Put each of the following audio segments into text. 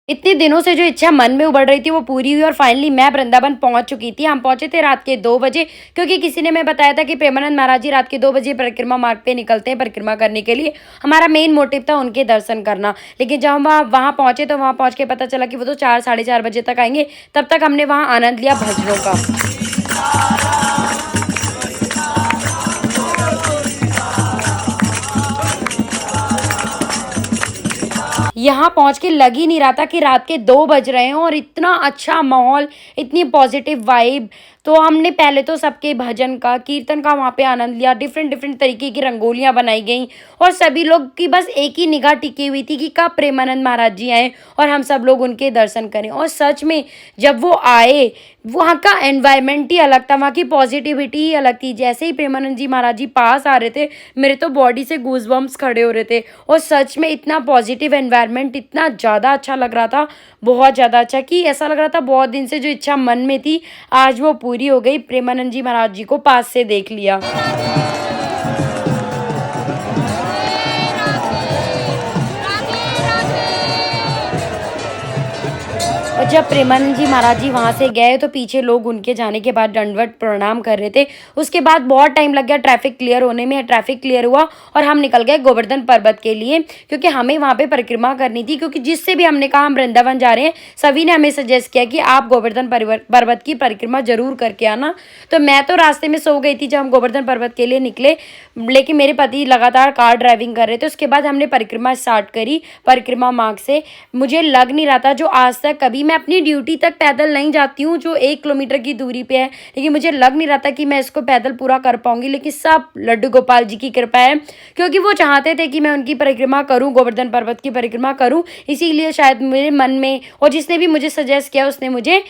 इतने दिनों से जो इच्छा मन में उबड़ रही थी वो पूरी हुई और फाइनली मैं वृंदावन पहुंच चुकी थी। हम पहुंचे थे रात के 2 बजे, क्योंकि किसी ने मैं बताया था कि प्रेमानंद महाराज जी रात के 2 बजे परिक्रमा मार्ग पे निकलते हैं परिक्रमा करने के लिए। हमारा मेन मोटिव था उनके दर्शन करना। लेकिन जब हम वहाँ पहुंचे तो वहाँ पहुंच के पता चला कि वो तो 4 साढ़े 4 बजे तक आएंगे। तब तक हमने वहाँ आनंद लिया भजनों का। यहाँ पहुँच के लग ही नहीं रहा था कि रात के 2 बज रहे हैं और इतना अच्छा माहौल, इतनी पॉजिटिव वाइब। तो हमने पहले तो सबके भजन का, कीर्तन का वहाँ पे आनंद लिया। डिफरेंट डिफरेंट तरीके की रंगोलियाँ बनाई गई और सभी लोग की बस एक ही निगाह टिकी हुई थी कि कब प्रेमानंद महाराज जी आए और हम सब लोग उनके दर्शन करें। और सच में जब वो आए, वहाँ का एनवायरनमेंट ही अलग था, वहाँ की पॉजिटिविटी ही अलग थी। जैसे ही प्रेमानंद जी महाराज जी पास आ रहे थे, मेरे तो बॉडी से गूज़बम्प्स खड़े हो रहे थे। और सच में इतना पॉजिटिव एनवायरनमेंट, इतना ज़्यादा अच्छा लग रहा था, बहुत ज़्यादा अच्छा, कि ऐसा लग रहा था बहुत दिन से जो इच्छा मन में थी आज वो पूरी हो गई। प्रेमानंद जी महाराज जी को पास से देख लिया। और जब प्रेमानंद जी महाराज जी वहाँ से गए तो पीछे लोग उनके जाने के बाद दंडवत प्रणाम कर रहे थे। उसके बाद बहुत टाइम लग गया ट्रैफिक क्लियर होने में। ट्रैफिक क्लियर हुआ और हम निकल गए गोवर्धन पर्वत के लिए, क्योंकि हमें वहाँ पे परिक्रमा करनी थी। क्योंकि जिससे भी हमने कहा हम वृंदावन जा रहे हैं, सभी ने हमें सजेस्ट किया कि आप गोवर्धन पर्वत की परिक्रमा जरूर करके आना। तो मैं तो रास्ते में सो गई थी जब हम गोवर्धन पर्वत के लिए निकले, लेकिन मेरे पति लगातार कार ड्राइविंग कर रहे थे। उसके बाद हमने परिक्रमा स्टार्ट करी परिक्रमा मार्ग से। मुझे लग नहीं रहा था, जो आज तक कभी मैं अपनी ड्यूटी तक पैदल नहीं जाती हूँ जो 1 किलोमीटर की दूरी पे है, लेकिन मुझे लग नहीं रहा था कि मैं इसको पैदल पूरा कर पाऊंगी। लेकिन सब लड्डू गोपाल जी की कृपा है, क्योंकि वो चाहते थे कि मैं उनकी परिक्रमा करूँ, गोवर्धन पर्वत की परिक्रमा करूँ। इसीलिए शायद मेरे मन में, और जिसने भी मुझे सजेस्ट किया उसने मुझे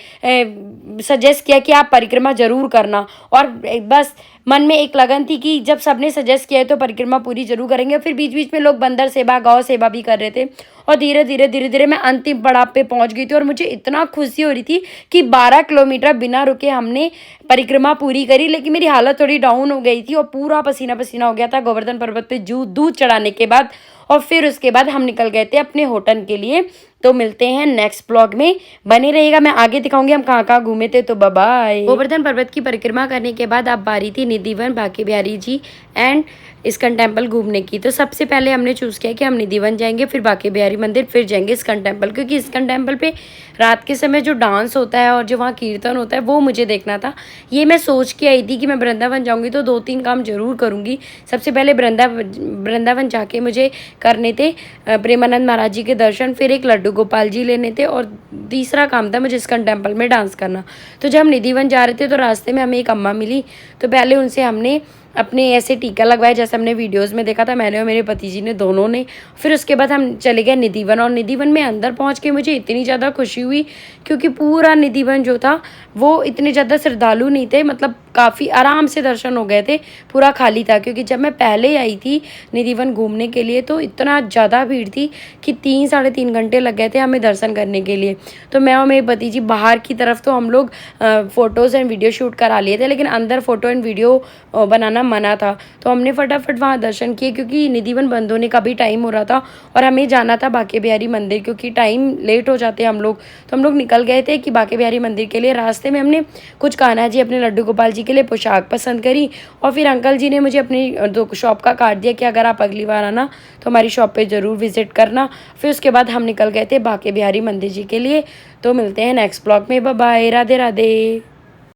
सजेस्ट किया कि आप परिक्रमा जरूर करना। और बस मन में एक लगन थी कि जब सबने सजेस्ट किया है तो परिक्रमा पूरी जरूर करेंगे। फिर बीच बीच में लोग बंदर सेवा, गौ सेवा भी कर रहे थे। और धीरे धीरे मैं अंतिम पड़ाव पे पहुंच गई थी और मुझे इतना खुशी हो रही थी कि 12 किलोमीटर बिना रुके हमने परिक्रमा पूरी करी। लेकिन मेरी हालत थोड़ी डाउन हो गई थी और पूरा पसीना पसीना हो गया था गोवर्धन पर्वत पे दूध चढ़ाने के बाद। और फिर उसके बाद हम निकल गए थे अपने होटल के लिए। तो मिलते हैं नेक्स्ट ब्लॉग में, बने रहिएगा। मैं आगे दिखाऊंगी हम कहाँ कहाँ घूमे थे। तो बाय बाय। गोवर्धन पर्वत की परिक्रमा करने के बाद अब बारी थी निधिवन, बांके बिहारी जी एंड इस्कन टेम्पल घूमने की। तो सबसे पहले हमने चूज़ किया कि हम निधिवन जाएंगे, फिर बांके बिहारी मंदिर, फिर जाएंगे इस्कन टेम्पल। क्योंकि इस्कन टेम्पल पे रात के समय जो डांस होता है और जो वहाँ कीर्तन होता है वो मुझे देखना था। ये मैं सोच के आई थी कि मैं वृंदावन जाऊँगी तो 2-3 काम जरूर करूँगी। सबसे पहले वृंदावन जाके मुझे करने थे प्रेमानंद महाराज जी के दर्शन, फिर एक लड्डू गोपाल जी लेने थे, और तीसरा काम था मुझे इस्कन टेम्पल में डांस करना। तो जब हम निधिवन जा रहे थे तो रास्ते में हमें एक अम्मा मिली। तो पहले उनसे हमने अपने ऐसे टीका लगवाया जैसे हमने वीडियोस में देखा था, मैंने और मेरे पति जी ने, दोनों ने। फिर उसके बाद हम चले गए निधिवन। और निधिवन में अंदर पहुंच के मुझे इतनी ज़्यादा खुशी हुई, क्योंकि पूरा निधिवन जो था वो इतने ज़्यादा श्रद्धालु नहीं थे, मतलब काफ़ी आराम से दर्शन हो गए थे, पूरा खाली था। क्योंकि जब मैं पहले आई थी निधिवन घूमने के लिए तो इतना ज़्यादा भीड़ थी कि 3 साढ़े 3 घंटे लग गए थे हमें दर्शन करने के लिए। तो मैं और मेरे पति जी बाहर की तरफ तो हम लोग फ़ोटोज़ एंड वीडियो शूट करा लिए थे, लेकिन अंदर फ़ोटो एंड वीडियो बनाना मना था। तो हमने फटाफट वहाँ दर्शन किए, क्योंकि निधिवन बंद होने का भी टाइम हो रहा था और हमें जाना था बांके बिहारी मंदिर, क्योंकि टाइम लेट हो जाते हम लोग। तो हम लोग निकल गए थे कि बांके बिहारी मंदिर के लिए। रास्ते में हमने कुछ कान्हा जी, अपने लड्डू गोपाल जी के लिए पोशाक पसंद करी। और फिर अंकल जी ने मुझे अपनी शॉप का कार्ड दिया कि अगर आप अगली बार आना तो हमारी शॉप पे ज़रूर विजिट करना। फिर उसके बाद हम निकल गए थे बांके बिहारी मंदिर जी के लिए। तो मिलते हैं नेक्स्ट ब्लॉग में। Bye bye, Radhe Radhe.